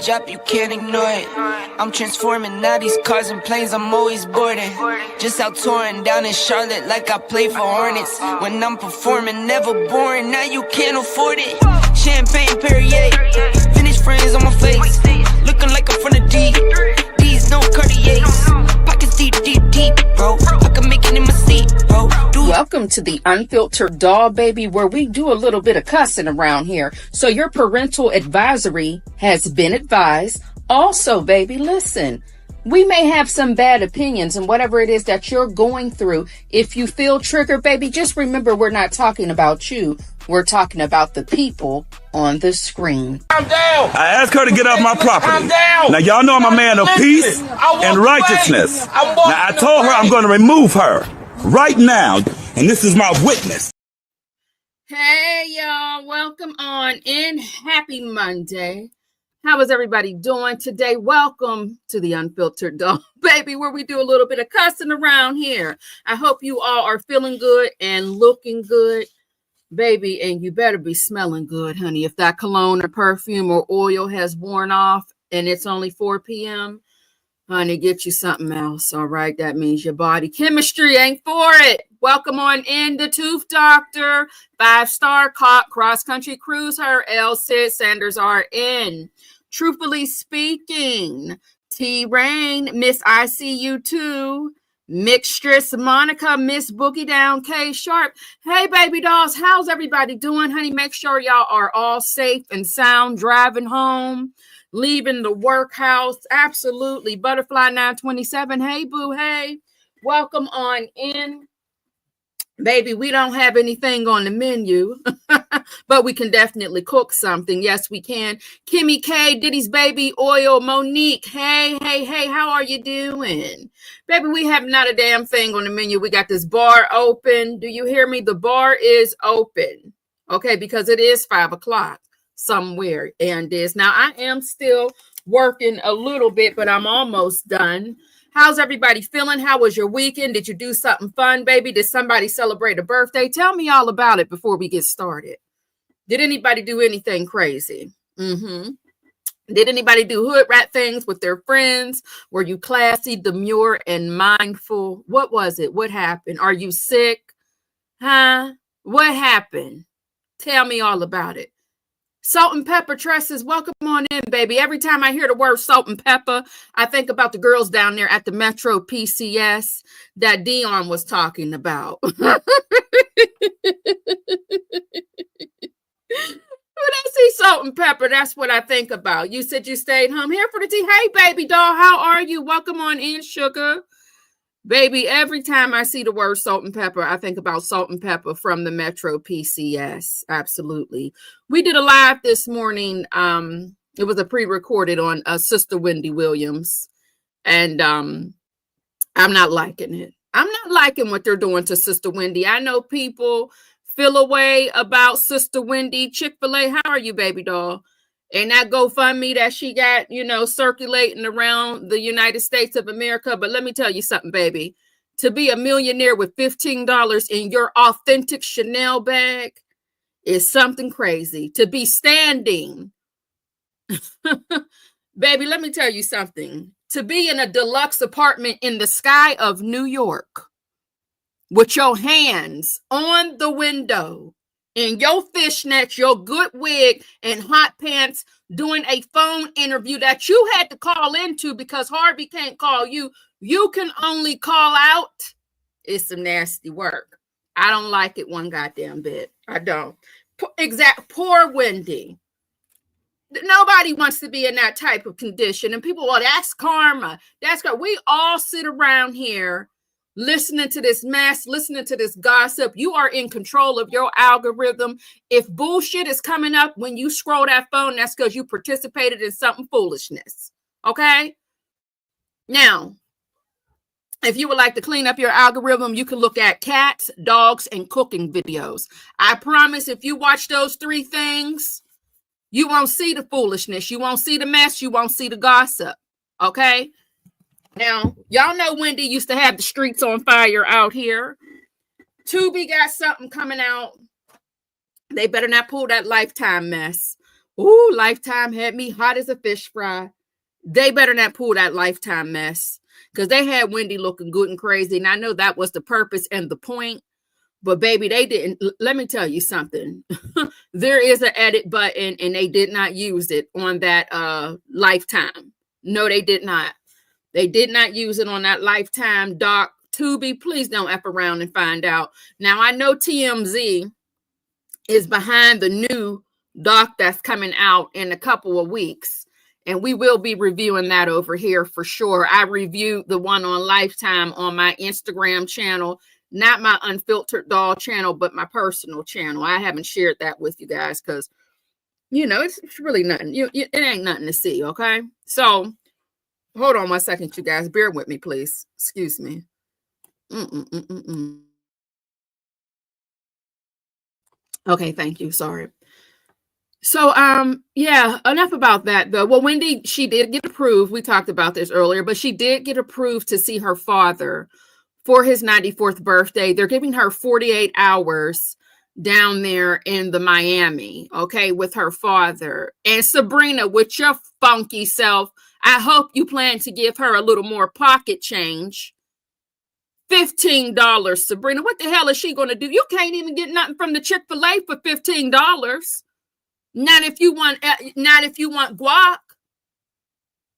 drop, you can't ignore it. I'm transforming now these cars and planes, I'm always boarding. Just out touring down in Charlotte like I play for Hornets. When I'm performing, never boring, now you can't afford it. Champagne Perrier, finished friends on my face. Looking like I'm from the deep, these no Cartiers. Pockets deep, deep, deep, bro. I can make it in my seat, bro. Welcome to the Unfiltered Doll, baby, where we do a little bit of cussing around here. So your parental advisory has been advised. Also, baby, listen, we may have some bad opinions and whatever it is that you're going through. If you feel triggered, baby, just remember we're not talking about you. We're talking about the people on the screen. I'm down. I asked her to get off my property. I'm down. Now, y'all know I'm a man of peace and righteousness. Now, I told her I'm going to remove her right now, and this is my witness. Hey, y'all. Welcome on in. Happy Monday. How is everybody doing today? Welcome to the Unfiltered Doll, baby, where we do a little bit of cussing around here. I hope you all are feeling good and looking good, baby, and you better be smelling good, honey. If that cologne or perfume or oil has worn off and it's only 4 p.m., honey, get you something else, all right? That means your body chemistry ain't for it. Welcome on in, the Tooth Doctor, 5-star cross-country cruiser, L. Sid Sanders RN. Truthfully speaking, T-Rain, Miss ICU2, Mixtress Monica, Miss Boogie Down, K Sharp. Hey, baby dolls, how's everybody doing, honey? Make sure y'all are all safe and sound driving home, leaving the workhouse. Absolutely. Butterfly 927. Hey, boo. Hey, welcome on in. Baby, we don't have anything on the menu, but we can definitely cook something. Yes, we can. Kimmy K, Diddy's Baby Oil, Monique. Hey, how are you doing? Baby, we have not a damn thing on the menu. We got this bar open. Do you hear me? The bar is open. Okay, because it is 5 o'clock somewhere. And this. Now, I am still working a little bit, but I'm almost done. How's everybody feeling? How was your weekend? Did you do something fun, baby? Did somebody celebrate a birthday? Tell me all about it before we get started. Did anybody do anything crazy? Did anybody do hood rat things with their friends? Were you classy, demure, and mindful? What was it? What happened? Are you sick? Huh? What happened? Tell me all about it. Salt and pepper tresses, welcome on in, baby. Every time I hear the word salt and pepper, I think about the girls down there at the Metro PCS that Dion was talking about. When I see salt and pepper, that's what I think about. You said you stayed home. Here for the tea. Hey, baby doll, how are you? Welcome on in, sugar. Baby, every time I see the word salt and pepper, I think about salt and pepper from the Metro PCS. Absolutely. We did a live this morning. It was a pre-recorded on Sister Wendy Williams. And I'm not liking it. I'm not liking what they're doing to Sister Wendy. I know people feel a way about Sister Wendy. Chick-fil-A, how are you, baby doll? And that GoFundMe that she got, circulating around the United States of America. But let me tell you something, baby. To be a millionaire with $15 in your authentic Chanel bag is something crazy. To be standing. Baby, let me tell you something. To be in a deluxe apartment in the sky of New York with your hands on the window, in your fishnets, your good wig, and hot pants, doing a phone interview that you had to call into because Harvey can't call you. You can only call out. It's some nasty work. I don't like it one goddamn bit. I don't. Poor Wendy. Nobody wants to be in that type of condition. And people, well, that's karma. That's karma. We all sit around here listening to this mess, listening to this gossip. You are in control of your algorithm. If bullshit is coming up when you scroll that phone, that's because you participated in something foolishness. Okay? Now, if you would like to clean up your algorithm, you can look at cats, dogs, and cooking videos. I promise if you watch those 3 things, you won't see the foolishness. You won't see the mess. You won't see the gossip. Okay? Now, y'all know Wendy used to have the streets on fire out here. Tubi got something coming out. They better not pull that Lifetime mess. Ooh, Lifetime had me hot as a fish fry. They better not pull that Lifetime mess, because they had Wendy looking good and crazy. And I know that was the purpose and the point. But baby, they didn't. Let me tell you something. There is an edit button, and they did not use it on that Lifetime. No, they did not. They did not use it on that Lifetime doc. Tubi, please don't F around and find out. Now, I know TMZ is behind the new doc that's coming out in a couple of weeks, and we will be reviewing that over here for sure. I reviewed the one on Lifetime on my Instagram channel, not my Unfiltered Doll channel, but my personal channel. I haven't shared that with you guys because, it's really nothing. It ain't nothing to see, okay? So hold on one second, you guys. Bear with me, please. Excuse me. Okay, thank you. Sorry. So, yeah, enough about that though. Well, Wendy, she did get approved. We talked about this earlier, but she did get approved to see her father for his 94th birthday. They're giving her 48 hours down there in the Miami, okay, with her father. And Sabrina, with your funky self, I hope you plan to give her a little more pocket change. $15, Sabrina. What the hell is she going to do? You can't even get nothing from the Chick-fil-A for $15. Not if you want guac.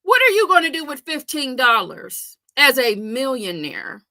What are you going to do with $15 as a millionaire?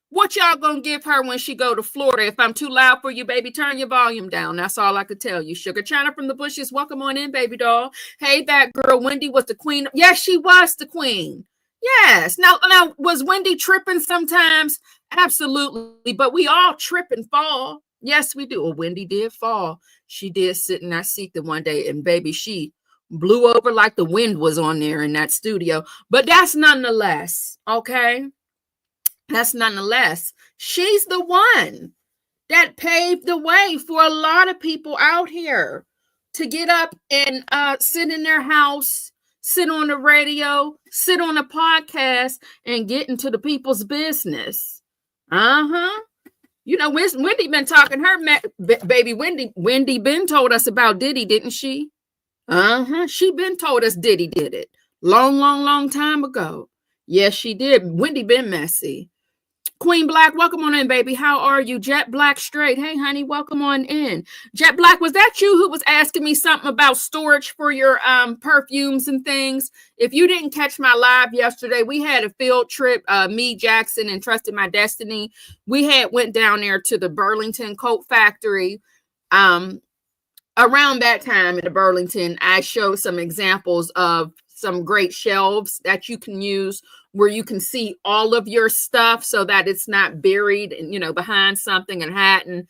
What y'all gonna give her when she go to Florida? If I'm too loud for you, baby, turn your volume down. That's all I could tell you. Sugar China from the bushes, welcome on in, baby doll. Hey, that girl Wendy was the queen. Yes, she was the queen. Yes. Now, was Wendy tripping sometimes? Absolutely. But we all trip and fall. Yes, we do. Well, Wendy did fall. She did sit in that seat the one day, and baby, she blew over like the wind was on there in that studio. But that's nonetheless, okay? That's nonetheless, she's the one that paved the way for a lot of people out here to get up and sit in their house, sit on the radio, sit on a podcast, and get into the people's business. Wendy been talking baby. Wendy been told us about Diddy, didn't she? She been told us Diddy did it long time ago. Yes, she did. Wendy been messy. Queen Black, welcome on in, baby. How are you? Jet Black Straight. Hey, honey, welcome on in. Jet Black, was that you who was asking me something about storage for your perfumes and things? If you didn't catch my live yesterday, we had a field trip. Me, Jackson, and Trusted My Destiny. We went down there to the Burlington Coat Factory. Around that time in the Burlington, I showed some examples of some great shelves that you can use where you can see all of your stuff so that it's not buried and, behind something and hiding,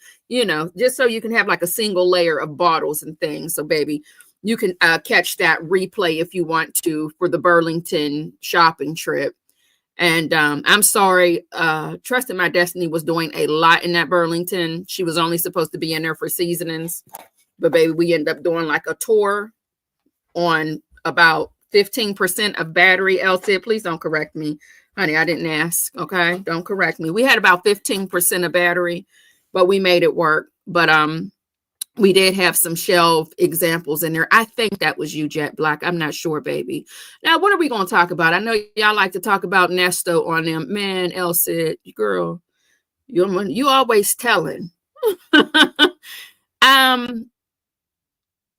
just so you can have like a single layer of bottles and things. So baby, you can catch that replay if you want to for the Burlington shopping trip. And I'm sorry, Trusted My Destiny was doing a lot in that Burlington. She was only supposed to be in there for seasonings, but baby, we ended up doing like a tour on about 15% of battery. Elsie, please don't correct me. Honey, I didn't ask. Okay. Don't correct me. We had about 15% of battery, but we made it work. But we did have some shelf examples in there. I think that was you, Jet Black. I'm not sure, baby. Now, what are we going to talk about? I know y'all like to talk about Nesto on them. Man, Elsie, girl, you always telling.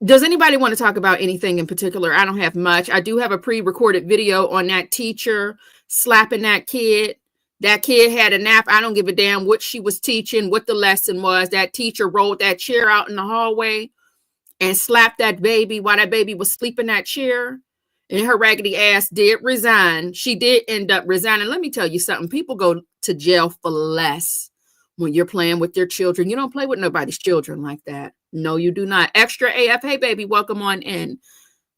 Does anybody want to talk about anything in particular? I don't have much. I do have a pre-recorded video on that teacher slapping that kid. That kid had a nap. I don't give a damn what she was teaching, what the lesson was. That teacher rolled that chair out in the hallway and slapped that baby while that baby was sleeping in that chair. And her raggedy ass did resign. She did end up resigning. Let me tell you something. People go to jail for less when you're playing with your children. You don't play with nobody's children like that. No, you do not. Extra AF, hey, baby, welcome on in.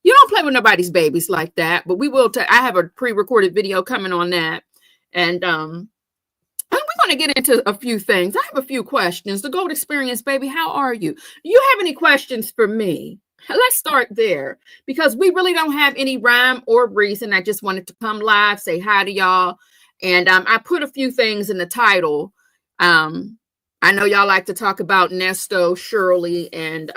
You don't play with nobody's babies like that, but we will. I have a pre-recorded video coming on that. And we're going to get into a few things. I have a few questions. The Gold Experience, baby, how are you? Do you have any questions for me? Let's start there because we really don't have any rhyme or reason. I just wanted to come live, say hi to y'all. And I put a few things in the title. I know y'all like to talk about Nesto, Shirley, and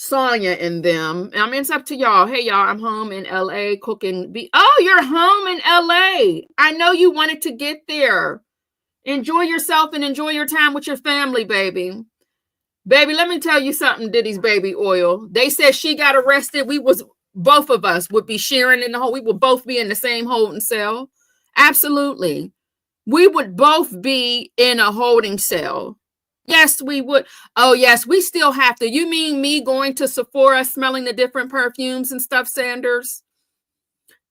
Sonya and them. I mean, it's up to y'all. Hey, y'all, I'm home in LA cooking. Oh, you're home in LA. I know you wanted to get there. Enjoy yourself and enjoy your time with your family, baby. Baby, let me tell you something, Diddy's baby oil. They said she got arrested. Both of us would be sharing in the whole, we would both be in the same holding cell. Absolutely. We would both be in a holding cell. Yes, we would. Oh, yes, we still have to. You mean me going to Sephora smelling the different perfumes and stuff, Sanders?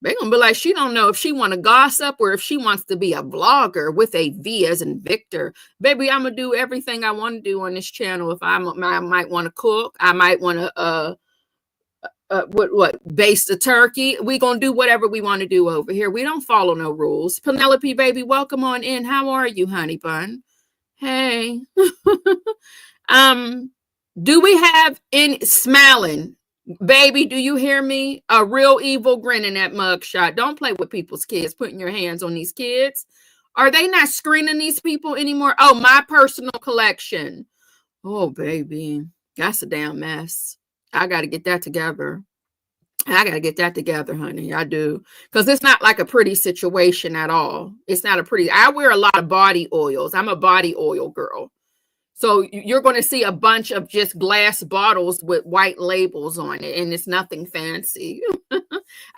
They're going to be like, she don't know if she want to gossip or if she wants to be a vlogger with a V as in Victor. Baby, I'm going to do everything I want to do on this channel. If I might want to cook, I might want to baste the turkey. We going to do whatever we want to do over here. We don't follow no rules. Penelope, baby, welcome on in. How are you, honey bun? Hey. Do we have any smiling? Baby, do you hear me? A real evil grin in that mugshot. Don't play with people's kids, putting your hands on these kids. Are they not screening these people anymore? Oh, my personal collection. Oh, baby. That's a damn mess. I got to get that together. Honey. I do. Because it's not like a pretty situation at all. It's not a pretty. I wear a lot of body oils. I'm a body oil girl. So you're going to see a bunch of just glass bottles with white labels on it, and it's nothing fancy.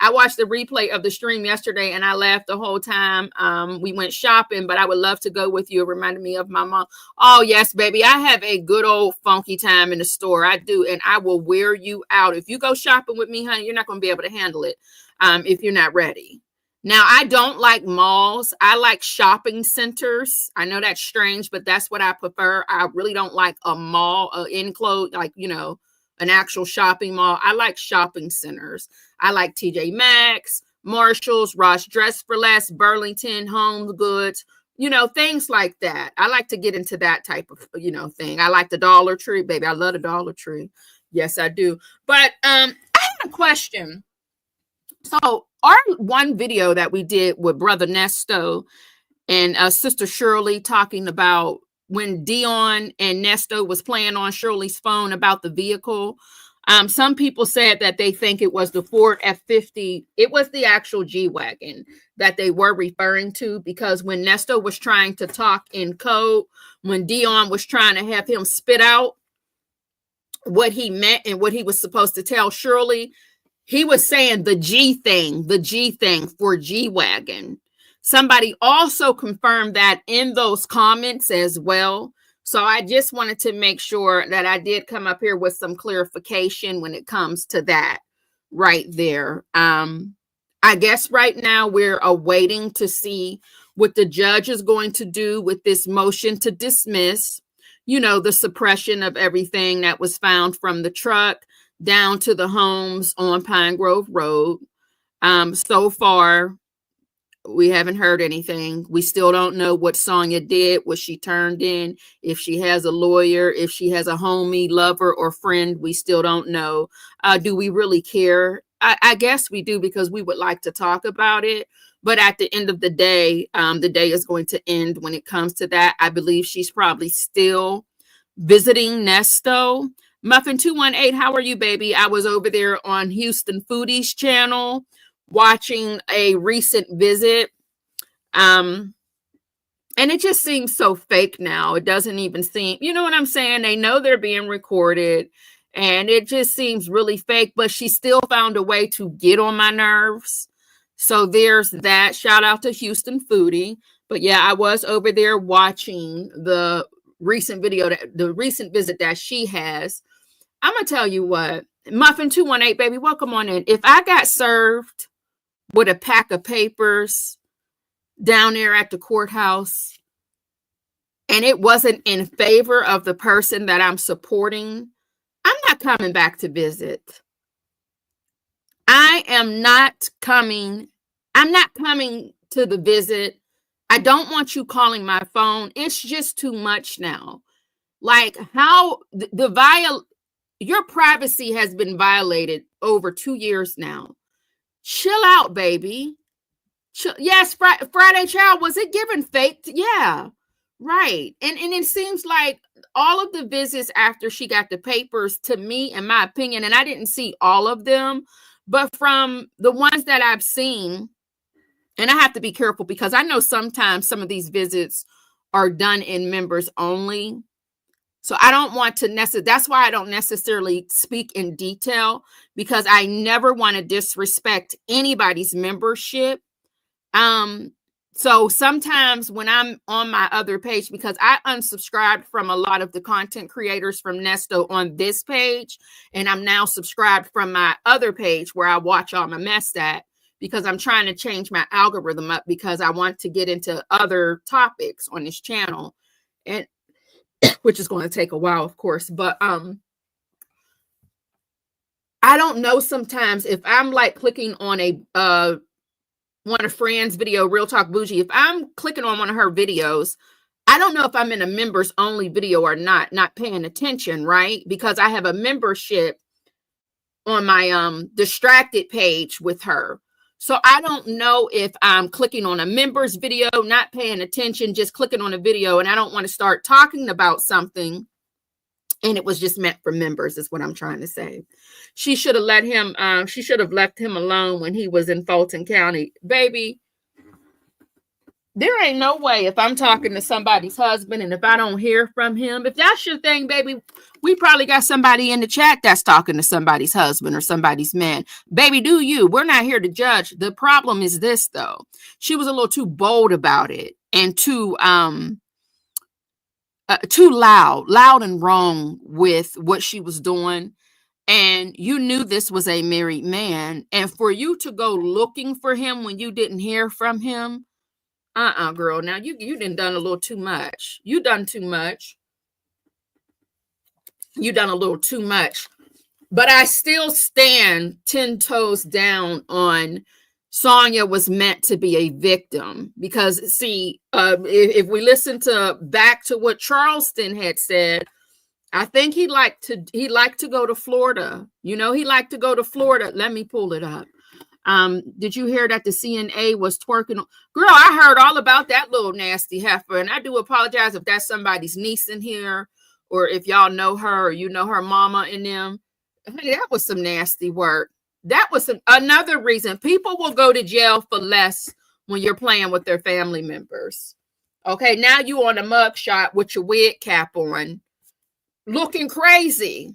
I watched the replay of the stream yesterday, and I laughed the whole time. We went shopping, but I would love to go with you. It reminded me of my mom. Oh, yes, baby. I have a good old funky time in the store. I do, and I will wear you out. If you go shopping with me, honey, you're not going to be able to handle it if you're not ready. Now, I don't like malls. I like shopping centers. I know that's strange, but that's what I prefer. I really don't like a mall, enclosed, like, an actual shopping mall. I like shopping centers. I like TJ Maxx, Marshalls, Ross Dress for Less, Burlington, Home Goods, things like that. I like to get into that type of, thing. I like the Dollar Tree, baby. I love the Dollar Tree. Yes, I do. But I have a question. So our one video that we did with Brother Nesto and Sister Shirley talking about when Dion and Nesto was playing on Shirley's phone about the vehicle. Some people said that they think it was the Ford F-50. It was the actual G-Wagon that they were referring to, because when Nesto was trying to talk in code, when Dion was trying to have him spit out what he meant and what he was supposed to tell Shirley, he was saying the G thing for G-Wagon. Somebody also confirmed that in those comments as well. So I just wanted to make sure that I did come up here with some clarification when it comes to that right there. I guess right now we're awaiting to see what the judge is going to do with this motion to dismiss, the suppression of everything that was found from the truck down to the homes on Pine Grove Road. So far, we haven't heard anything. We still don't know what Sonya did, what she turned in, if she has a lawyer, if she has a homie, lover, or friend. We still don't know. Do we really care? I guess we do, because we would like to talk about it. But at the end of the day is going to end when it comes to that. I believe she's probably still visiting Nesto. Muffin 218, how are you, baby? I was over there on Houston Foodies channel watching a recent visit. And it just seems so fake now. It doesn't even seem, you know what I'm saying? They know they're being recorded, and it just seems really fake, but she still found a way to get on my nerves. So there's that. Shout out to Houston Foodie. But yeah, I was over there watching the recent visit that she has. I'm going to tell you what, Muffin 218, baby, welcome on in. If I got served with a pack of papers down there at the courthouse and it wasn't in favor of the person that I'm supporting, I'm not coming back to visit. I'm not coming to the visit. I don't want you calling my phone. It's just too much now. Like how your privacy has been violated over 2 years now. Chill out, baby. Yes, Friday Child, was it given fake? Yeah. Right. And it seems like all of the visits after she got the papers, to me, in my opinion, and I didn't see all of them, but from the ones that I've seen, and I have to be careful because I know sometimes some of these visits are done in members only. So I don't want to that's why I don't necessarily speak in detail, because I never want to disrespect anybody's membership. So sometimes when I'm on my other page, because I unsubscribed from a lot of the content creators from Nesto on this page, and I'm now subscribed from my other page where I watch all my mess at, because I'm trying to change my algorithm up because I want to get into other topics on this channel, and which is going to take a while, of course. But I don't know sometimes if I'm like clicking on one of Friend's video, Real Talk Bougie, if I'm clicking on one of her videos, I don't know if I'm in a members only video or not paying attention, right? Because I have a membership on my distracted page with her. So I don't know if I'm clicking on a members video, not paying attention, just clicking on a video, and I don't want to start talking about something and it was just meant for members, is what I'm trying to say. She should have left him alone when he was in Fulton County. Baby, there ain't no way if I'm talking to somebody's husband and if I don't hear from him, if that's your thing, baby, we probably got somebody in the chat that's talking to somebody's husband or somebody's man. Baby, do you? We're not here to judge. The problem is this, though. She was a little too bold about it and too loud and wrong with what she was doing. And you knew this was a married man. And for you to go looking for him when you didn't hear from him, girl. Now you done a little too much. You done too much. You done a little too much. But I still stand 10 toes down on Sonia was meant to be a victim, because see, if we listen back to what Charleston had said, I think he liked to go to Florida. You know, he liked to go to Florida. Let me pull it up. Did you hear that the CNA was twerking? Girl, I heard all about that little nasty heifer, and I do apologize if that's somebody's niece in here, or if y'all know her, or you know her mama and them. Honey, that was some nasty work. That was another reason people will go to jail for less when you're playing with their family members. Okay, now you on a mugshot with your wig cap on, looking crazy.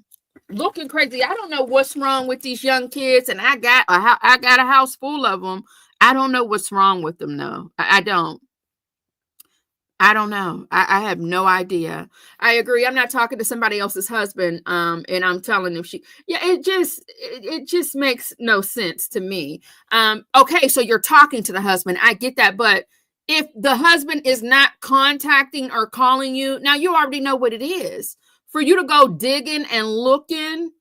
I don't know what's wrong with these young kids, and I got a house full of them. I don't know what's wrong with them, though. I don't know. I have no idea. I agree. I'm not talking to somebody else's husband, and I'm telling them it just makes no sense to me. Okay, so you're talking to the husband. I get that, but if the husband is not contacting or calling you, now you already know what it is. For you to go digging and looking,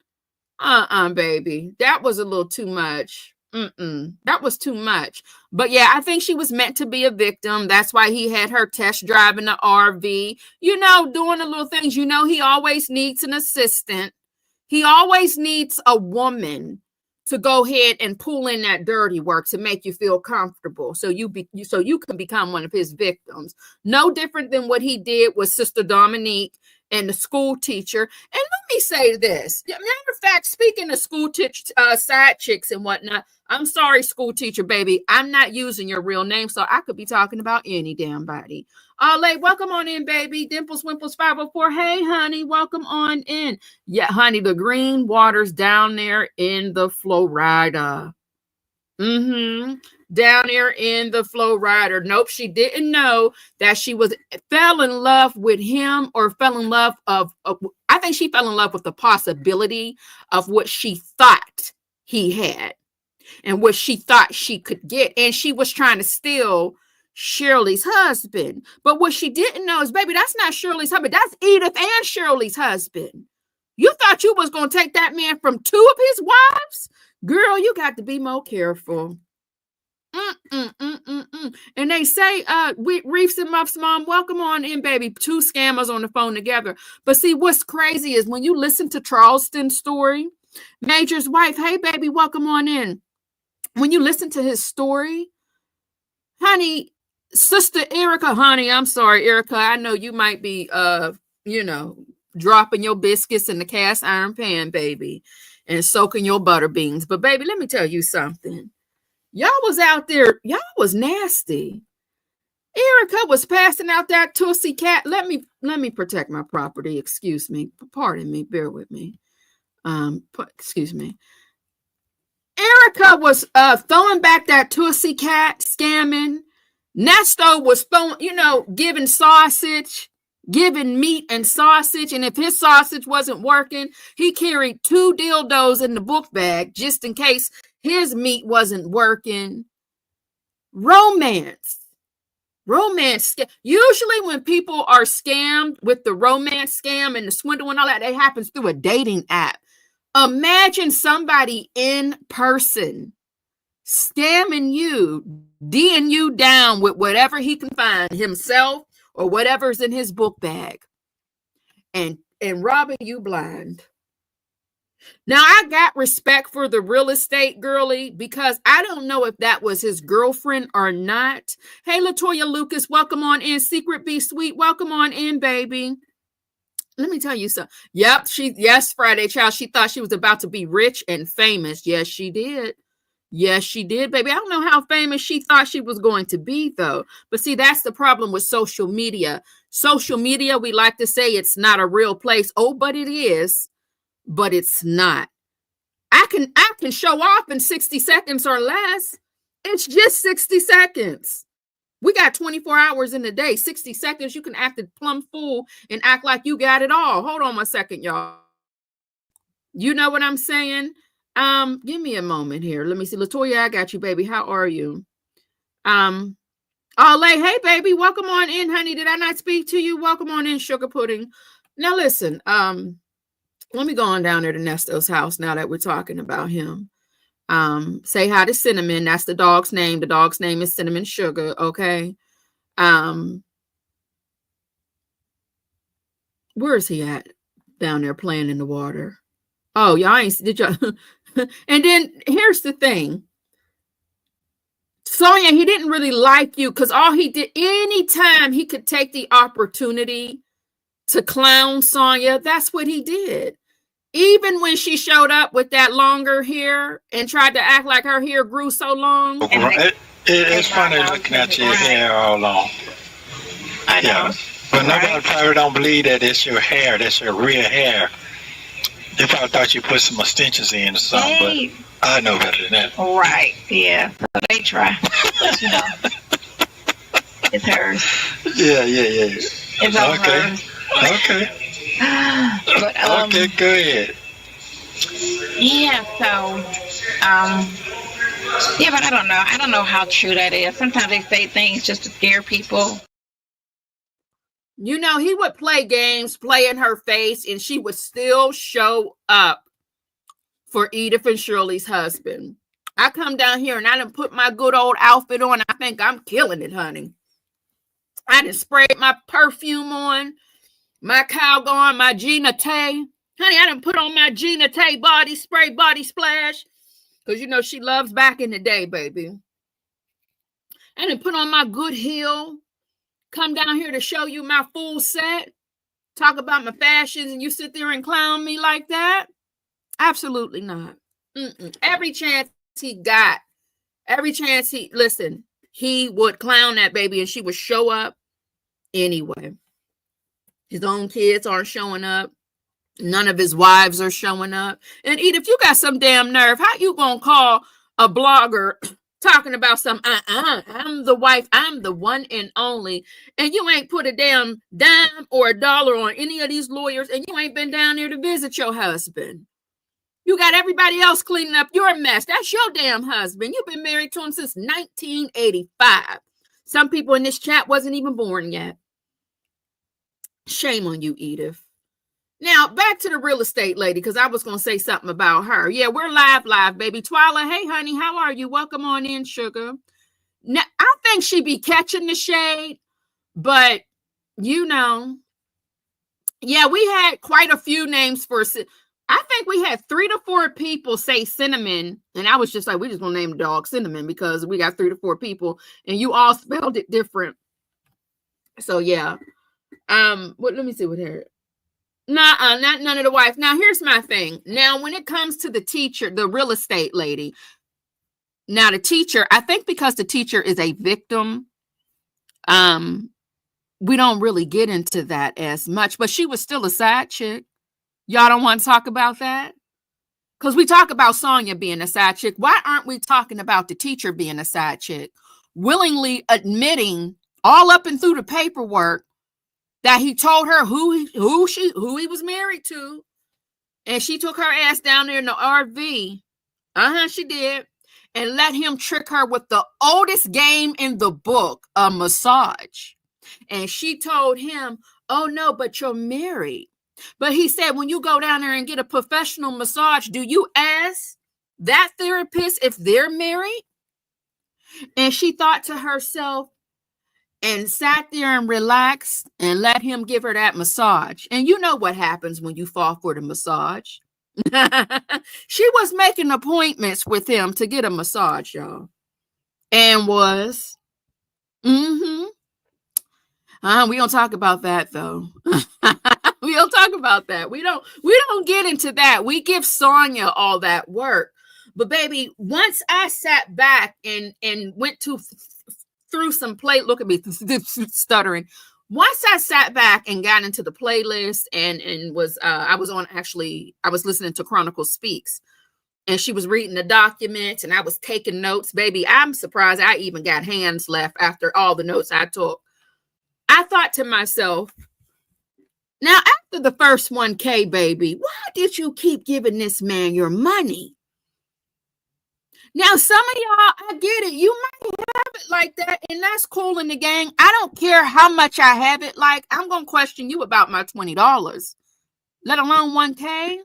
baby, that was a little too much. That was too much. But yeah, I think she was meant to be a victim. That's why he had her test driving the RV, you know, doing the little things. You know, he always needs an assistant. He always needs a woman to go ahead and pull in that dirty work to make you feel comfortable, so you can become one of his victims. No different than what he did with Sister Dominique and the school teacher. And let me say this. Matter of fact, speaking of school teacher, side chicks and whatnot, I'm sorry, school teacher, baby. I'm not using your real name, so I could be talking about any damn body. Welcome on in, baby. Dimples Wimples 504. Hey, honey, welcome on in. Yeah, honey, the green water's down there in the Florida. Down there in the Florida. Nope, she didn't know that she fell in love with him, or fell in love I think she fell in love with the possibility of what she thought he had and what she thought she could get. And she was trying to steal Shirley's husband. But what she didn't know is, baby, that's not Shirley's husband. That's Edith and Shirley's husband. You thought you was going to take that man from two of his wives? Girl, you got to be more careful. And they say, Reefs and Muffs mom, welcome on in, baby. Two scammers on the phone together. But see, what's crazy is when you listen to Charleston's story, Major's wife, hey, baby, welcome on in. When you listen to his story, honey, Sister Erica, honey, I'm sorry, Erica. I know you might be, dropping your biscuits in the cast iron pan, baby, and soaking your butter beans. But baby, let me tell you something. Y'all was out there. Y'all was nasty. Erica was passing out that Tootsie cat. Let me protect my property. Excuse me. Pardon me. Bear with me. Excuse me. Erica was throwing back that Tootsie cat, scamming. Nesto was throwing, giving sausage, giving meat and sausage. And if his sausage wasn't working, he carried 2 dildos in the book bag just in case his meat wasn't working. Romance. Usually when people are scammed with the romance scam and the swindle and all that, it happens through a dating app. Imagine somebody in person scamming you, D'ing you down with whatever he can find, himself or whatever's in his book bag, and robbing you blind. Now, I got respect for the real estate girly because I don't know if that was his girlfriend or not. Hey, Latoya Lucas, welcome on in. Secret Be Sweet, welcome on in, baby. Let me tell you something. Yep, yes, Friday Child. She thought she was about to be rich and famous. Yes, she did. Yes, she did, baby. I don't know how famous she thought she was going to be, though. But see, that's the problem with social media. Social media, we like to say it's not a real place. Oh, but it is. But it's not. I can show off in 60 seconds or less. It's just 60 seconds. We got 24 hours in the day. 60 seconds, you can act a plumb fool and act like you got it all. Hold on a second, y'all. You know what I'm saying? Give me a moment here. Let me see. Latoya, I got you, baby. How are you? Olay, hey, baby. Welcome on in, honey. Did I not speak to you? Welcome on in, Sugar Pudding. Now, listen, let me go on down there to Nesto's house now that we're talking about him. Say hi to Cinnamon. That's the dog's name. The dog's name is Cinnamon Sugar. Okay. Where is he at? Down there playing in the water. Oh, y'all ain't, did y'all? And then here's the thing. Sonia, he didn't really like you because all he did, anytime he could take the opportunity to clown Sonia, that's what he did. Even when she showed up with that longer hair and tried to act like her hair grew so long. It's funny looking at your hair all long. I know. Yeah. But nobody probably don't believe that it's your hair. That's your real hair. They probably thought you put some extensions in or something, but I know better than that. Right, yeah. So they try. But, it's hers. Yeah. It's all hers. Okay. But, okay, go ahead. Yeah, so, yeah, but I don't know. I don't know how true that is. Sometimes they say things just to scare people. He would play games, play in her face, and she would still show up for Edith and Shirley's husband. I come down here and I done put my good old outfit on. I think I'm killing it, honey. I done sprayed my perfume on, my Calgon, my Gina Tay. Honey, I done put on my Gina Tay body spray, body splash. Because, she loves back in the day, baby. I done put on my good heel. Come down here to show you my full set. Talk about my fashions and you sit there and clown me like that? Absolutely not. Every chance he got, he would clown that baby and she would show up anyway. His own kids aren't showing up. None of his wives are showing up. And Edith, you got some damn nerve. How you gonna call a blogger talking about some, I'm the wife, I'm the one and only, and you ain't put a damn dime or a dollar on any of these lawyers, and you ain't been down there to visit your husband. You got everybody else cleaning up your mess. That's your damn husband. You've been married to him since 1985. Some people in this chat wasn't even born yet. Shame on you, Edith. Now, back to the real estate lady, because I was going to say something about her. Yeah, we're live, baby. Twyla, hey, honey, how are you? Welcome on in, sugar. Now, I think she be catching the shade, but, yeah, we had quite a few names for I think we had 3 to 4 people say cinnamon, and I was just like, we're just gonna name the dog Cinnamon because we got 3 to 4 people, and you all spelled it different. So yeah. Let me see what here. Not none of the wife. Now here's my thing. Now when it comes to the teacher, the real estate lady. Now the teacher, I think because the teacher is a victim, we don't really get into that as much. But she was still a side chick. Y'all don't want to talk about that? Because we talk about Sonia being a side chick. Why aren't we talking about the teacher being a side chick? Willingly admitting all up and through the paperwork that he told her who he was married to. And she took her ass down there in the RV. She did. And let him trick her with the oldest game in the book, a massage. And she told him, oh no, but you're married. But he said, when you go down there and get a professional massage, do you ask that therapist if they're married? And she thought to herself and sat there and relaxed and let him give her that massage. And you know what happens when you fall for the massage. She was making appointments with him to get a massage, y'all. And was. We don't talk about that though. We don't talk about that. We don't get into that. We give Sonia all that work. But baby, once I sat back and went through some look at me stuttering. Once I sat back and got into the playlist and was I was listening to Chronicle Speaks, and she was reading the documents and I was taking notes. Baby, I'm surprised I even got hands left after all the notes I took. I thought to myself, now after the first 1K, baby, why did you keep giving this man your money? Now, some of y'all, I get it. You might have it like that, and that's cool in the gang. I don't care how much I have it like. I'm going to question you about my $20, let alone 1K.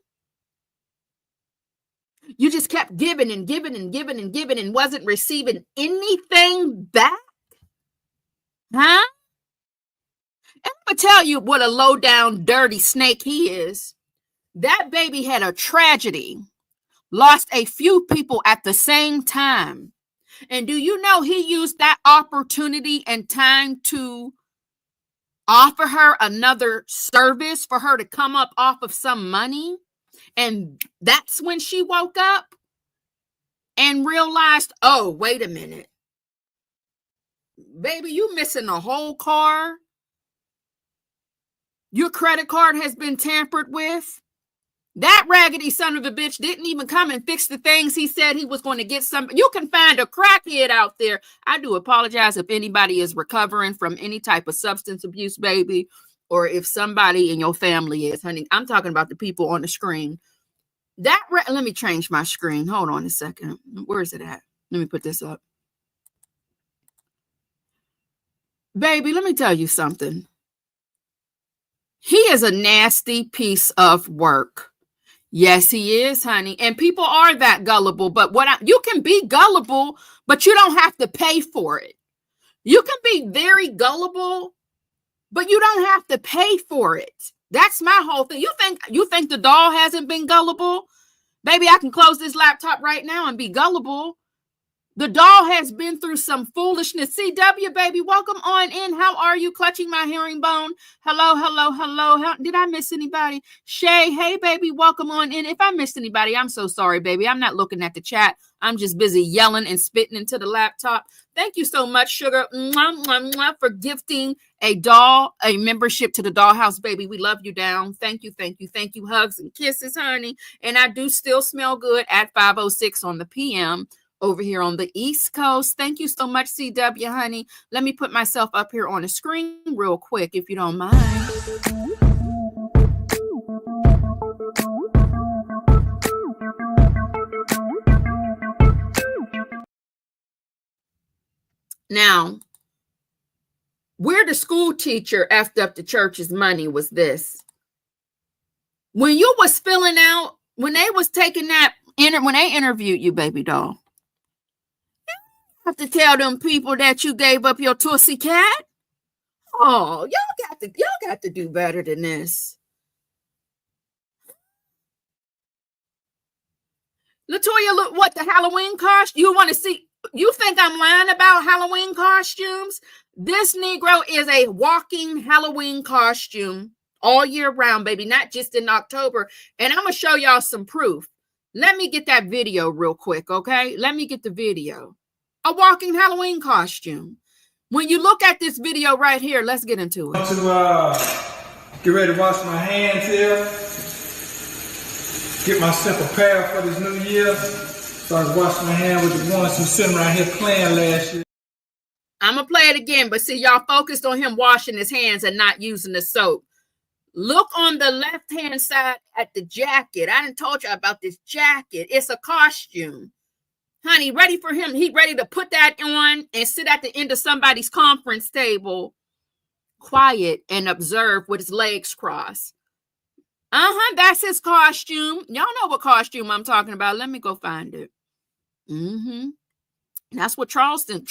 You just kept giving and giving and giving and giving and wasn't receiving anything back? Huh? And I'm going to tell you what a low-down, dirty snake he is. That baby had a tragedy. Lost a few people at the same time. And do you know he used that opportunity and time to offer her another service for her to come up off of some money? And that's when she woke up and realized, oh, wait a minute. Baby, you missing a whole car. Your credit card has been tampered with. That raggedy son of a bitch didn't even come and fix the things he said he was going to get some. You can find a crackhead out there. I do apologize if anybody is recovering from any type of substance abuse, baby, or if somebody in your family is, honey. I'm talking about the people on the screen. Let me change my screen. Hold on a second. Where is it at? Let me put this up. Baby, let me tell you something. He is a nasty piece of work. Yes, he is, honey. And people are that gullible. But you can be gullible, but you don't have to pay for it. You can be very gullible, but you don't have to pay for it. That's my whole thing. You think the doll hasn't been gullible? Baby, I can close this laptop right now and be gullible. The doll has been through some foolishness. CW, baby, welcome on in. How are you? Clutching my herringbone. Hello, hello, hello. Did I miss anybody? Shay, hey, baby, welcome on in. If I missed anybody, I'm so sorry, baby. I'm not looking at the chat. I'm just busy yelling and spitting into the laptop. Thank you so much, Sugar, for gifting a membership to the Dollhouse, baby. We love you down. Thank you, thank you, thank you. Hugs and kisses, honey. And I do still smell good at 5:06 on the PM. Over here on the East Coast. Thank you so much, CW, honey. Let me put myself up here on the screen real quick, if you don't mind. Now, where the school teacher effed up the church's money was this. When you was filling out, when they was taking that, when they interviewed you, baby doll, have to tell them people that you gave up your Tootsie cat. Oh, y'all got to do better than this. Latoya, look what the Halloween costume. You want to see? You think I'm lying about Halloween costumes? This Negro is a walking Halloween costume all year round, baby, not just in October. And I'm going to show y'all some proof. Let me get that video real quick, okay? Let me get the video. A walking Halloween costume. When you look at this video right here, let's get into it. Get ready to wash my hands here. Get myself prepared for this new year. So I was washing my hands with the ones who sitting right here playing last year. I'm going to play it again, but see, y'all focused on him washing his hands and not using the soap. Look on the left-hand side at the jacket. I didn't told you about this jacket. It's a costume. Honey, ready for him. He ready to put that on and sit at the end of somebody's conference table, quiet and observe with his legs crossed. That's his costume. Y'all know what costume I'm talking about. Let me go find it. That's what Charleston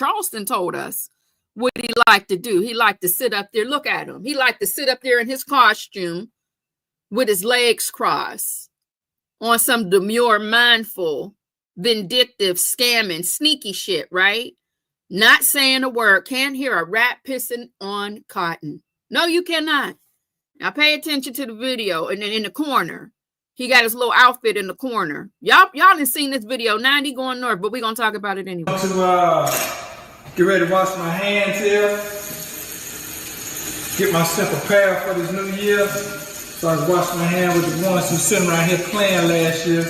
told us. What he liked to do. He liked to sit up there. Look at him. He liked to sit up there in his costume with his legs crossed on some demure, mindful, vindictive, scamming, sneaky shit, right? Not saying a word. Can't hear a rat pissing on cotton. No, you cannot. Now pay attention to the video. And then in the corner, he got his little outfit in the corner. Y'all done seen this video. 90 going north, but we're going to talk about it anyway. Get ready to wash my hands here. Get myself prepared for this new year. So I was washing my hands with the ones who sitting right here playing last year.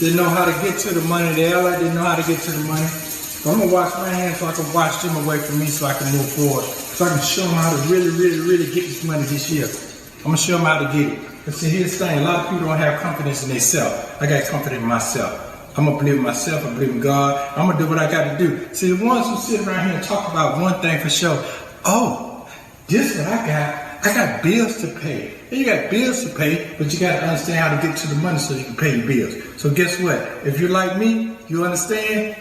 Didn't know how to get to the money. The LA didn't know how to get to the money. So I'm going to wash my hands so I can wash them away from me so I can move forward. So I can show them how to really, really, really get this money this year. I'm going to show them how to get it. But see, here's the thing. A lot of people don't have confidence in themselves. I got confidence in myself. I'm going to believe in myself. I believe in God. I'm going to do what I got to do. See, the ones who sit around here and talk about one thing for sure. Oh, this is what I got. I got bills to pay. And you got bills to pay, but you got to understand how to get to the money so you can pay your bills. So guess what? If you're like me, you understand?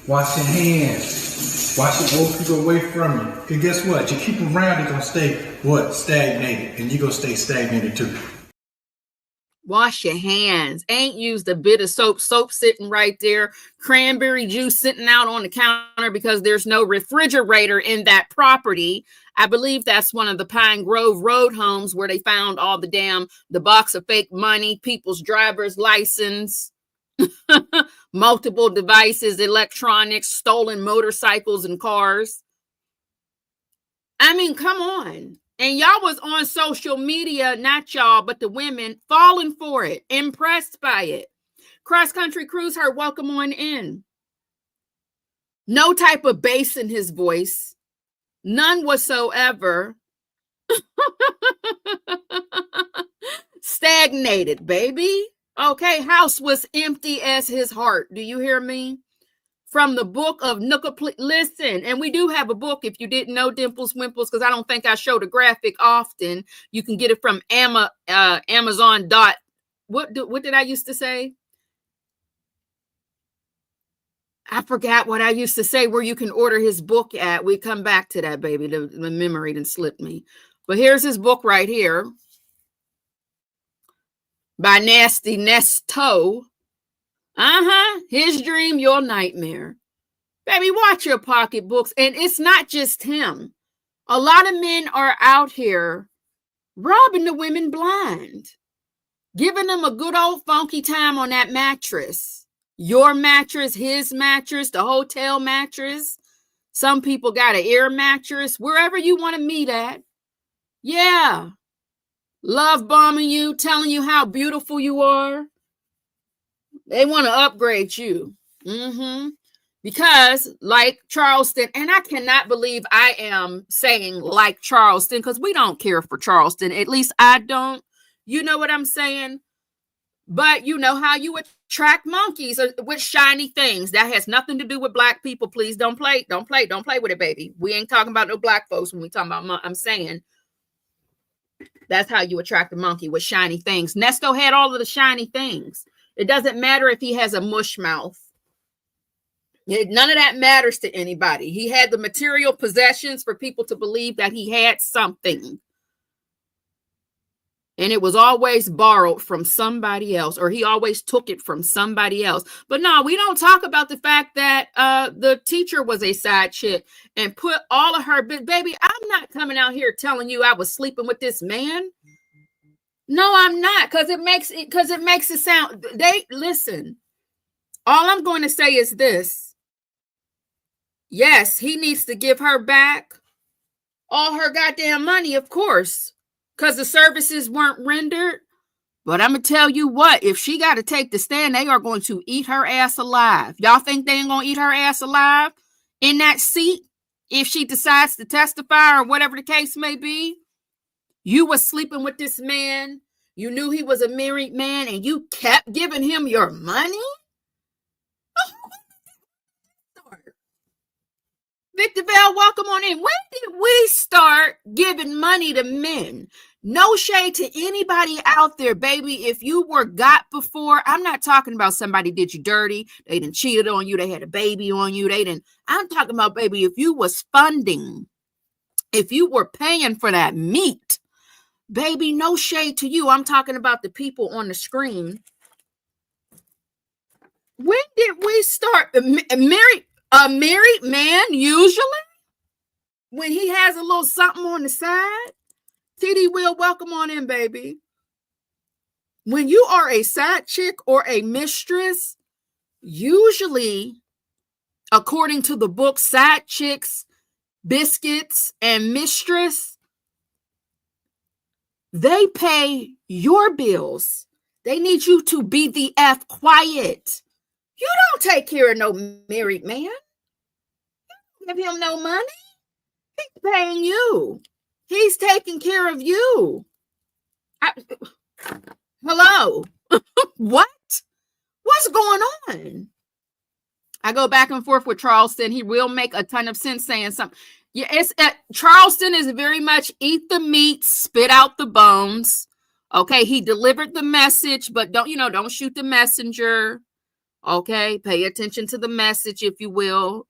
Wash your hands. Wash it, move people away from you. Because guess what? You keep them around, they're going to stay, what? Stagnated. And you're going to stay stagnated too. Wash your hands. Ain't used a bit of soap. Soap sitting right there. Cranberry juice sitting out on the counter because there's no refrigerator in that property. I believe that's one of the Pine Grove Road homes where they found all the box of fake money, people's driver's license, multiple devices, electronics, stolen motorcycles and cars. I mean, come on. And y'all was on social media, not y'all, but the women, falling for it, impressed by it. Cross Country Cruise, her welcome on in. No type of bass in his voice. None whatsoever. Stagnated, baby. Okay, house was empty as his heart. Do you hear me? From the book of Nooka, listen, and we do have a book if you didn't know, Dimples Wimples, because I don't think I show the graphic often. You can get it from Amazon. What did I used to say? I forgot what I used to say where you can order his book at. We come back to that, baby. The memory didn't slip me. But here's his book right here by Nesto. His dream, your nightmare. Baby, watch your pocketbooks. And it's not just him. A lot of men are out here robbing the women blind, giving them a good old funky time on that mattress. Your mattress, his mattress, the hotel mattress. Some people got an air mattress, wherever you want to meet at. Yeah. Love bombing you, telling you how beautiful you are. They want to upgrade you. Because like Charleston, and I cannot believe I am saying like Charleston, because we don't care for Charleston. At least I don't. You know what I'm saying? But you know how you attract monkeys with shiny things. That has nothing to do with black people. Please don't play with it, baby. We ain't talking about no black folks when we talking about, I'm saying that's how you attract a monkey, with shiny things. Nesto had all of the shiny things. It doesn't matter if he has a mush mouth. None of that matters to anybody. He had the material possessions for people to believe that he had something. and it was always borrowed from somebody else, or he always took it from somebody else. But no, we don't talk about the fact that the teacher was a side chick and put all of her baby. I'm not coming out here telling you I was sleeping with this man. No, I'm not, because it makes it sound. They listen. All I'm going to say is this. Yes, he needs to give her back all her goddamn money, of course, because the services weren't rendered. But I'm going to tell you what, if she got to take the stand, they are going to eat her ass alive. Y'all think they ain't going to eat her ass alive in that seat if she decides to testify or whatever the case may be? You was sleeping with this man. You knew he was a married man and you kept giving him your money? Victor Bell, welcome on in. When did we start giving money to men? No shade to anybody out there, baby. If you were got before, I'm not talking about somebody did you dirty. They done cheated on you. They had a baby on you. I'm talking about, baby, if you was funding, if you were paying for that meat, baby, no shade to you. I'm talking about the people on the screen. When did we start? A married man, usually, when he has a little something on the side. TD Will, welcome on in, baby. When you are a side chick or a mistress, usually, according to the book, Side Chicks, Biscuits, and Mistress, they pay your bills. They need you to be the F quiet. You don't take care of no married man. You don't give him no money. He's paying you. He's taking care of you. Hello? What? What's going on? I go back and forth with Charleston. He will make a ton of sense saying something. Yeah, Charleston is very much eat the meat, spit out the bones. Okay, he delivered the message, but don't shoot the messenger. Okay, pay attention to the message, if you will.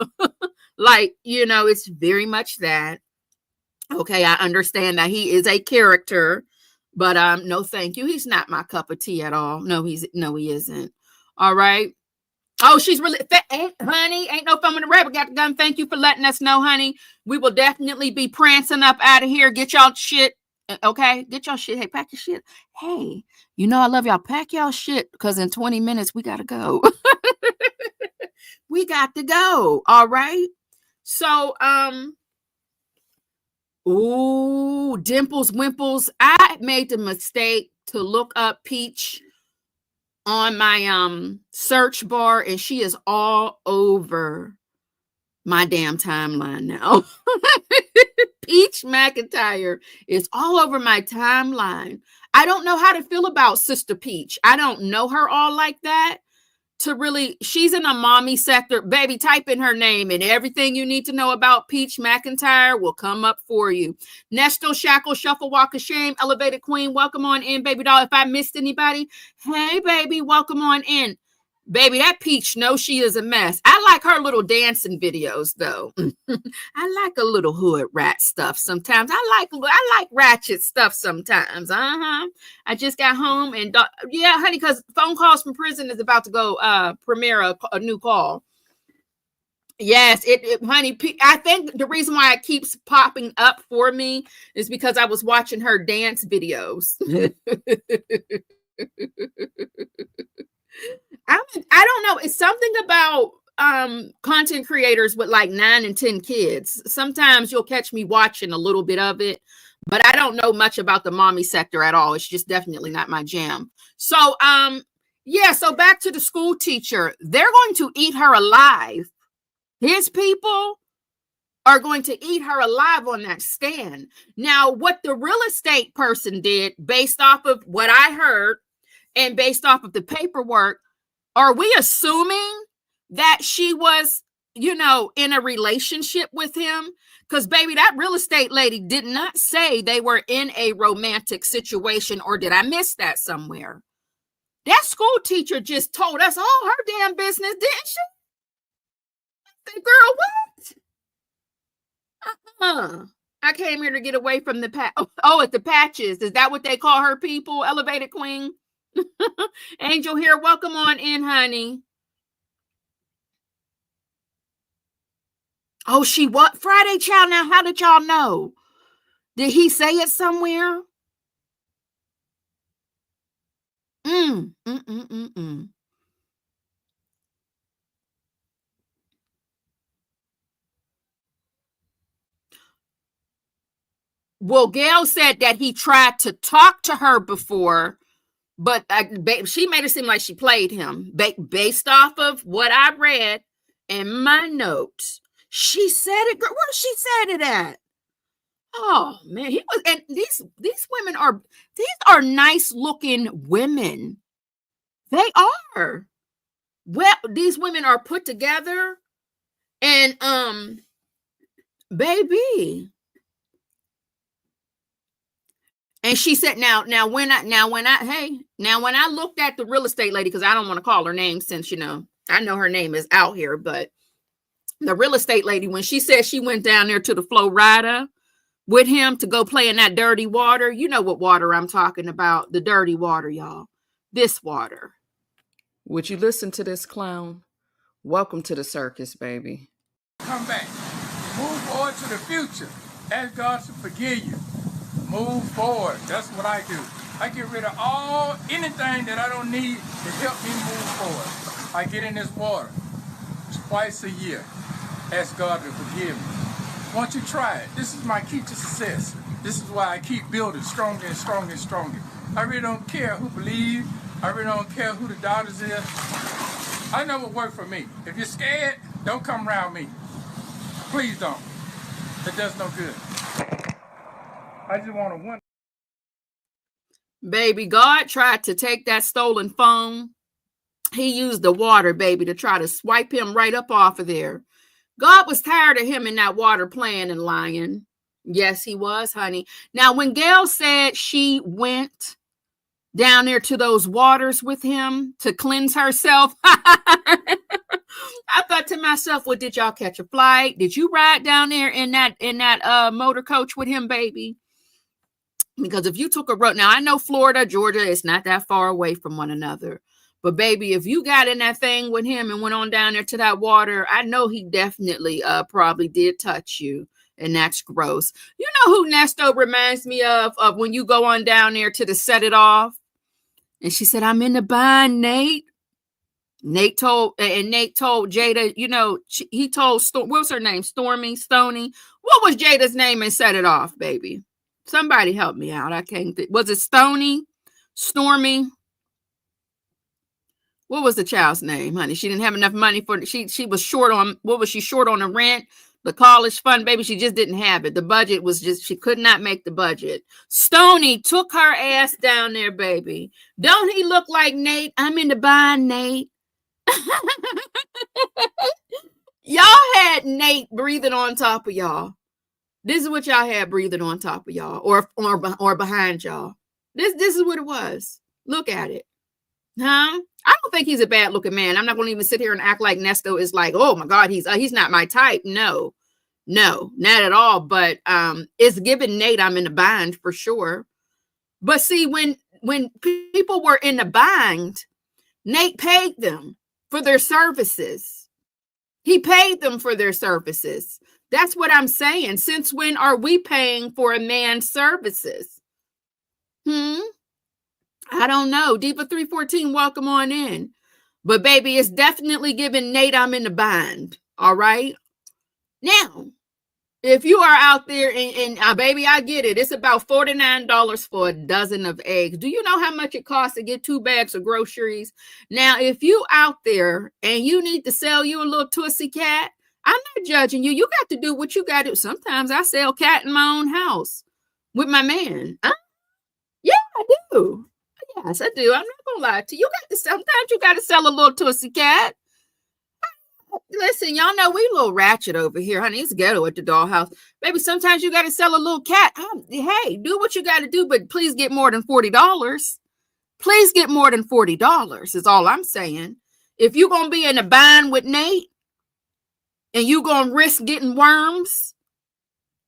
It's very much that. Okay, I understand that he is a character, but no, thank you. He's not my cup of tea at all. No, he isn't. All right. Oh, she's really honey. Ain't no fun with the rabbit. Got the gun. Thank you for letting us know, honey. We will definitely be prancing up out of here. Get y'all shit. Okay, get y'all shit. Hey, pack your shit. Hey, I love y'all. Pack y'all shit because in 20 minutes we gotta go. We got to go. All right. So, Dimples Wimples. I made the mistake to look up Peach on my search bar, and she is all over my damn timeline now. Peach McIntyre is all over my timeline. I don't know how to feel about Sister Peach. I don't know her all like that. She's in a mommy sector. Baby, type in her name and everything you need to know about Peach McIntyre will come up for you. Nesto, Shackle, Shuffle, Walk of Shame, Elevated Queen, welcome on in, baby doll. If I missed anybody, hey, baby, welcome on in. Baby, that Peach knows she is a mess. I like her little dancing videos, though. I like a little hood rat stuff sometimes. I like ratchet stuff sometimes. I just got home and yeah, honey, because Phone Calls from Prison is about to go premiere a new call. Yes, honey. I think the reason why it keeps popping up for me is because I was watching her dance videos. I don't know. It's something about content creators with like 9 and 10 kids. Sometimes you'll catch me watching a little bit of it, but I don't know much about the mommy sector at all. It's just definitely not my jam. So, so back to the school teacher. They're going to eat her alive. His people are going to eat her alive on that stand. Now, what the real estate person did, based off of what I heard and based off of the paperwork, are we assuming that she was, in a relationship with him? Because, baby, that real estate lady did not say they were in a romantic situation, or did I miss that somewhere? That school teacher just told us all her damn business, didn't she? I said, girl, what? I came here to get away from the Oh, at the patches. Is that what they call her people? Elevated Queen. Angel here. Welcome on in, honey. Oh, she what? Friday Child. Now, how did y'all know? Did he say it somewhere? Well, Gail said that he tried to talk to her before, but she made it seem like she played him. Based off of what I read in my notes, she said it. Where she said it at? Oh man, he was. And these women are nice looking women. They are. Well, these women are put together, and baby. And she said, now when I looked at the real estate lady, because I don't want to call her name since, I know her name is out here, but the real estate lady, when she said she went down there to the Florida with him to go play in that dirty water, you know what water I'm talking about, the dirty water, y'all. This water. Would you listen to this clown? Welcome to the circus, baby. Come back. Move forward to the future. Ask God to forgive you. Move forward. That's what I do. I get rid of anything that I don't need to help me move forward. I get in this water twice a year. Ask God to forgive me. Once you try it, this is my key to success. This is why I keep building stronger and stronger and stronger. I really don't care who believes. I really don't care who the doctors is. I know what worked for me. If you're scared, don't come around me. Please don't. It does no good. I just want to win. Baby, God tried to take that stolen phone. He used the water, baby, to try to swipe him right up off of there. God was tired of him in that water playing and lying. Yes, he was, honey. Now, when Gail said she went down there to those waters with him to cleanse herself, I thought to myself, well, did y'all catch a flight? Did you ride down there in that motor coach with him, baby? Because if you took a road, now I know Florida, Georgia, it's not that far away from one another. But baby, if you got in that thing with him and went on down there to that water, I know he definitely probably did touch you. And that's gross. You know who Nesto reminds me of when you go on down there to the Set It Off? And she said, I'm in the bind, Nate. Nate told Jada, he told, what was her name? Stoney. What was Jada's name and Set It Off, baby? Somebody help me out. I can't think. Was it Stoney? Stormy? What was the child's name, honey? She didn't have enough money for she was short on, what was she short on the rent? The college fund, baby, she just didn't have it. The budget was just, she could not make the budget. Stoney took her ass down there, baby. Don't he look like Nate? I'm in the bind, Nate. Y'all had Nate breathing on top of y'all. This is what y'all had breathing on top of y'all or behind y'all. This is what it was. Look at it. Huh? I don't think he's a bad looking man. I'm not going to even sit here and act like Nesto is like, oh my God, he's not my type. No, not at all. But it's giving Nate I'm in the bind for sure. But see, when people were in the bind, Nate paid them for their services. He paid them for their services. That's what I'm saying. Since when are we paying for a man's services? I don't know. Diva 314, welcome on in. But baby, it's definitely giving Nate I'm in the bind. All right. Now, if you are out there and baby, I get it. It's about $49 for a dozen of eggs. Do you know how much it costs to get 2 bags of groceries? Now, if you out there and you need to sell you a little tussy cat, I'm not judging you. You got to do what you got to do. Sometimes I sell cat in my own house with my man. Yeah, I do. Yes, I do. I'm not gonna lie to you. Sometimes you got to sell a little tussy cat. Listen, y'all know we a little ratchet over here, honey. It's ghetto at the Dollhouse, baby. Sometimes you got to sell a little cat. Hey, do what you got to do, but please get more than $40. Please get more than $40 is all I'm saying. If you're gonna be in a bind with Nate and you gonna risk getting worms,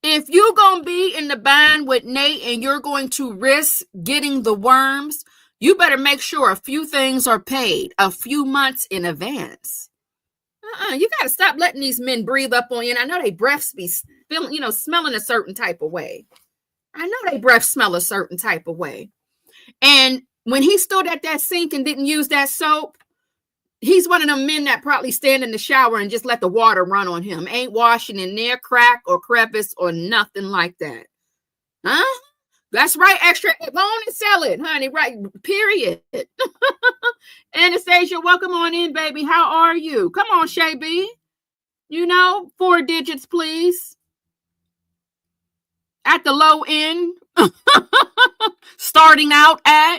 If you're going to be in the bind with Nate and you're going to risk getting the worms, you better make sure a few things are paid a few months in advance. You got to stop letting these men breathe up on you. And I know they breaths be feeling, smelling a certain type of way. I know they breath smell a certain type of way. And when he stood at that sink and didn't use that soap, he's one of them men that probably stand in the shower and just let the water run on him. Ain't washing in their crack or crevice or nothing like that. Huh? That's right. Extra. Go on and sell it, honey. Right. Period. Anastasia, welcome on in, baby. How are you? Come on, Shay B. 4 digits, please. At the low end. Starting out at.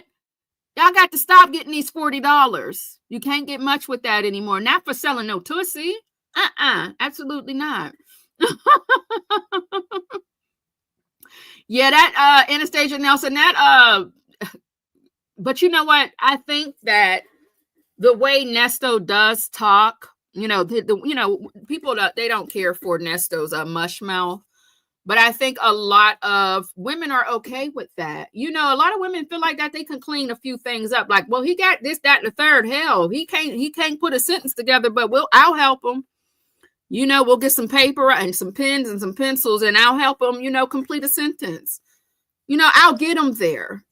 Y'all got to stop getting these $40. You can't get much with that anymore. Not for selling no Tussie. Absolutely not. Yeah, that Anastasia Nelson, but you know what? I think that the way Nesto does talk, people they don't care for Nesto's mush mouth. But I think a lot of women are okay with that. A lot of women feel like that they can clean a few things up. Like, well, he got this, that, and the third. Hell, he can't put a sentence together, but I'll help him. We'll get some paper and some pens and some pencils, and I'll help him, complete a sentence. I'll get him there.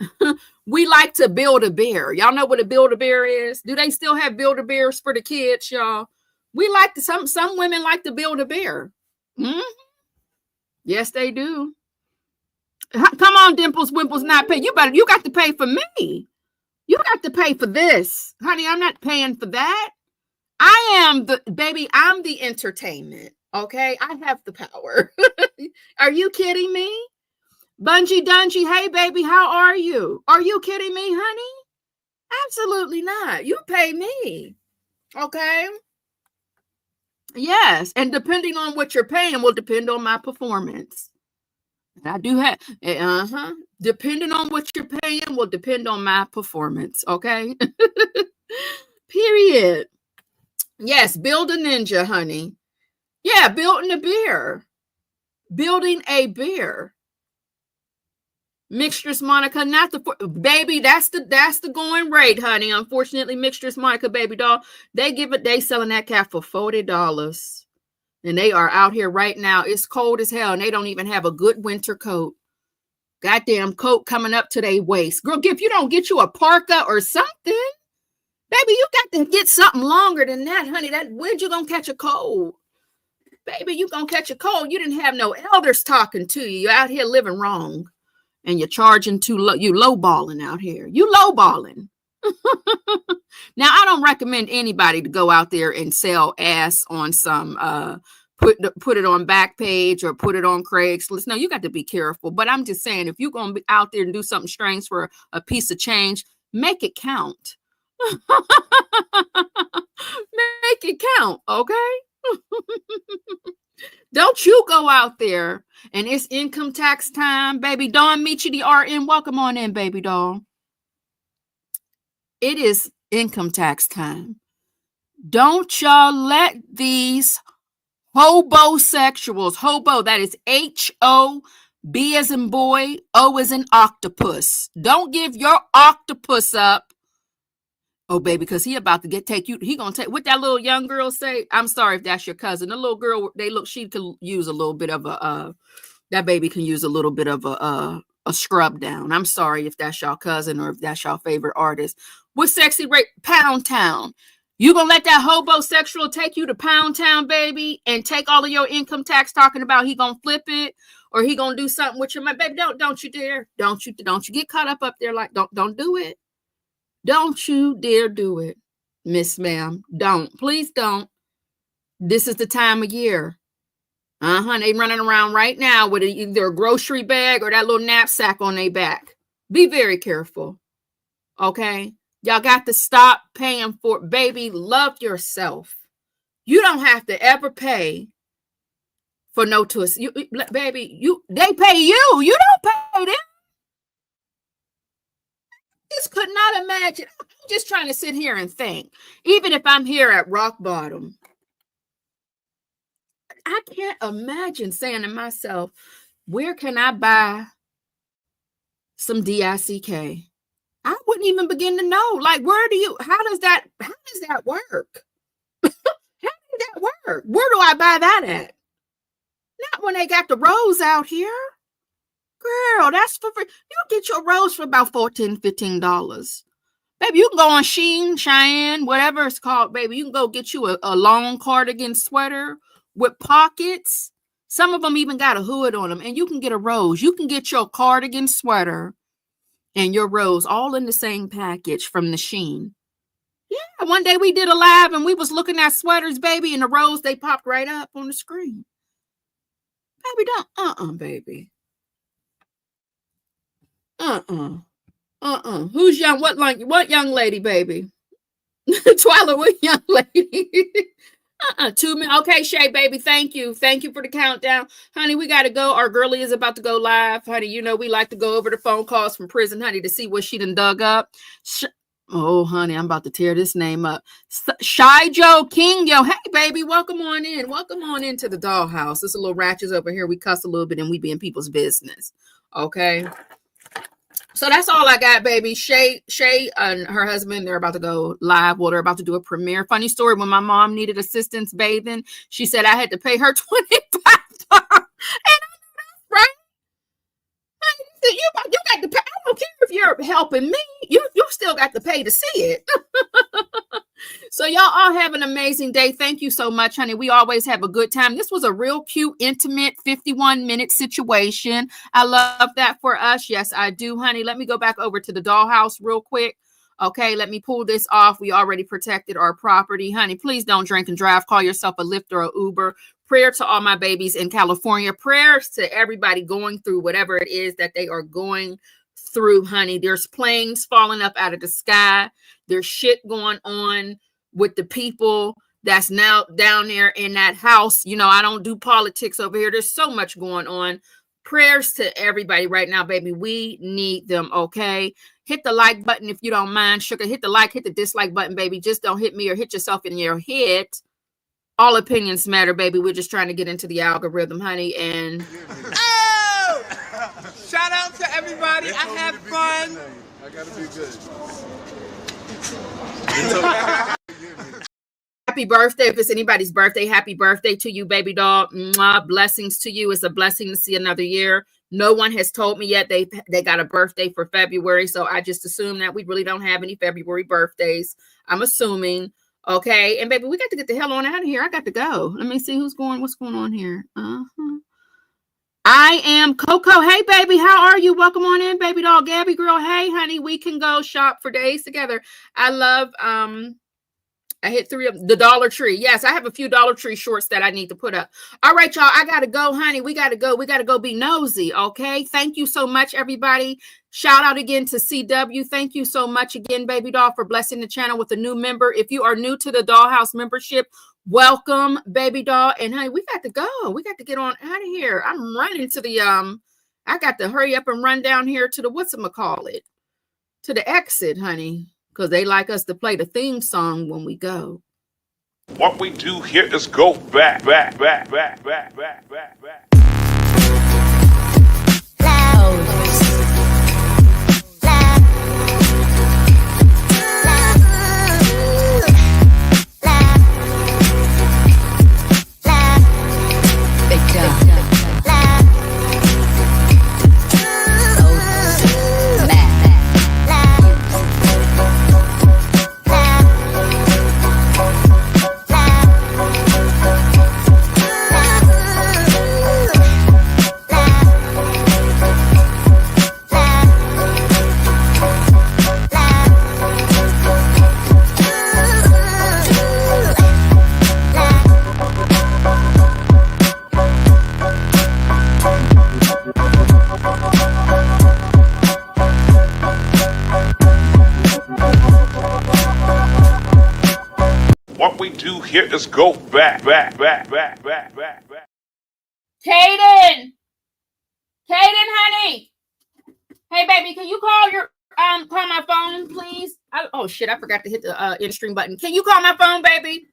We like to build a bear. Y'all know what a Build-A-Bear is? Do they still have Build-A-Bears for the kids, y'all? We like to, some women like to build a bear. Mm-hmm. Yes, they do. Come on, Dimples, Wimples, not pay. You got to pay for me. You got to pay for this. Honey, I'm not paying for that. I'm the entertainment. Okay. I have the power. Are you kidding me? Bungie Dungy, hey baby, how are you? Are you kidding me, honey? Absolutely not. You pay me. Okay. Yes, and depending on what you're paying will depend on my performance. And I do have, depending on what you're paying will depend on my performance, okay? Period. Yes, build a ninja, honey. Yeah, building a bear. Building a bear. Mixtress Monica, not the baby. That's the going rate, honey. Unfortunately, Mixtress Monica, baby doll, they selling that cat for $40, and they are out here right now. It's cold as hell, and they don't even have a good winter coat. Goddamn coat coming up to their waist, girl. If you don't get you a parka or something, baby, you got to get something longer than that, honey. When'd you gonna catch a cold, baby? You gonna catch a cold? You didn't have no elders talking to you. You're out here living wrong. And you're charging too low. You lowballing out here. You lowballing. Now, I don't recommend anybody to go out there and sell ass on some put it on Backpage or put it on Craigslist. No, you got to be careful. But I'm just saying, if you're gonna be out there and do something strange for a piece of change, make it count. Make it count, okay? Don't you go out there and it's income tax time, baby. Dawn Michi, the RN, welcome on in, baby doll. It is income tax time. Don't y'all let these hobosexuals, that is H-O-B as in boy, O as in octopus. Don't give your octopus up. Oh, baby, because he about to take you. He gonna take what that little young girl say. I'm sorry if that's your cousin. The little girl, she could use a little bit of that baby can use a little bit of a scrub down. I'm sorry if that's your cousin or if that's your favorite artist. What sexy rate? Pound Town. You gonna let that hobosexual take you to Pound Town, baby, and take all of your income tax talking about he gonna flip it or he gonna do something with your money, baby? Don't you dare. Don't you get caught up there like don't do it. Don't you dare do it, Miss Ma'am. Don't. Please don't. This is the time of year. They running around right now with either a grocery bag or that little knapsack on their back. Be very careful. Okay? Y'all got to stop paying for it. Baby, love yourself. You don't have to ever pay for no twist. Baby, they pay you. You don't pay them. Just could not imagine. I'm just trying to sit here and think. Even if I'm here at rock bottom, I can't imagine saying to myself, where can I buy some DICK? I wouldn't even begin to know. Like, how does that work? How does that work? Where do I buy that at? Not when they got the rose out here. Girl, that's for free. You get your rose for about $14, $15. Baby, you can go on Cheyenne, whatever it's called, baby. You can go get you a long cardigan sweater with pockets. Some of them even got a hood on them, and you can get a rose. You can get your cardigan sweater and your rose all in the same package from the Shein. Yeah, one day we did a live and we was looking at sweaters, baby, and the rose, they popped right up on the screen. Baby, don't, baby. Who's young? What young lady, baby? Twyla, what young lady? 2 minutes. Okay, Shay, baby, thank you. Thank you for the countdown. Honey, we got to go. Our girlie is about to go live. Honey, you know we like to go over the phone calls from prison, honey, to see what she done dug up. Oh, honey, I'm about to tear this name up. Shy Joe King, yo. Hey, baby, welcome on in. Welcome on into the dollhouse. It's a little ratchets over here. We cuss a little bit and we be in people's business. Okay. So that's all I got, baby. Shay and her husband, they're about to go live. Well, they're about to do a premiere. Funny story, when my mom needed assistance bathing, she said I had to pay her $25. And I know, right? You got to pay. I don't care if you're helping me. You still got to pay to see it. So y'all all have an amazing day. Thank you so much, honey. We always have a good time. This was a real cute, intimate 51-minute situation. I love that for us. Yes, I do, honey. Let me go back over to the dollhouse real quick. Okay, let me pull this off. We already protected our property. Honey, please don't drink and drive. Call yourself a Lyft or an Uber. Prayer to all my babies in California. Prayers to everybody going through whatever it is that they are going through, honey. There's planes falling up out of the sky. There's shit going on with the people that's now down there in that house. You know, I don't do politics over here. There's so much going on. Prayers to everybody right now, baby. We need them, okay? Hit the like button if you don't mind, sugar. Hit the like, hit the dislike button, baby. Just don't hit me or hit yourself in your head. All opinions matter, baby. We're just trying to get into the algorithm, honey. And oh! Shout out to everybody. I had fun. I gotta be good. Happy birthday. If it's anybody's birthday, happy birthday to you, baby doll. Mwah, blessings to you. It's a blessing to see another year. No one has told me yet they got a birthday for February, so I just assume that we really don't have any February birthdays. I'm assuming. Okay, and baby, we got to get the hell on out of here. I got to go. Let me see what's going on here. I am Coco. Hey, baby, how are you? Welcome on in, baby doll. Gabby girl. Hey, honey, we can go shop for days together. I love I hit 3 of the Dollar Tree. Yes, I have a few Dollar Tree shorts that I need to put up. All right, y'all. I gotta go, honey. We gotta go. We gotta go be nosy. Okay. Thank you so much, everybody. Shout out again to CW. Thank you so much again, baby doll, for blessing the channel with a new member. If you are new to the Dollhouse membership, welcome, baby doll. And honey, we got to go. We got to get on out of here. I'm running to the I got to hurry up and run down here to the whatchamacallit, to the exit, honey. Because they like us to play the theme song when we go. What we do here is go back. What we do here is go back. Kaden, honey. Hey, baby, can you call my phone, please? Oh shit, I forgot to hit the in stream button. Can you call my phone, baby?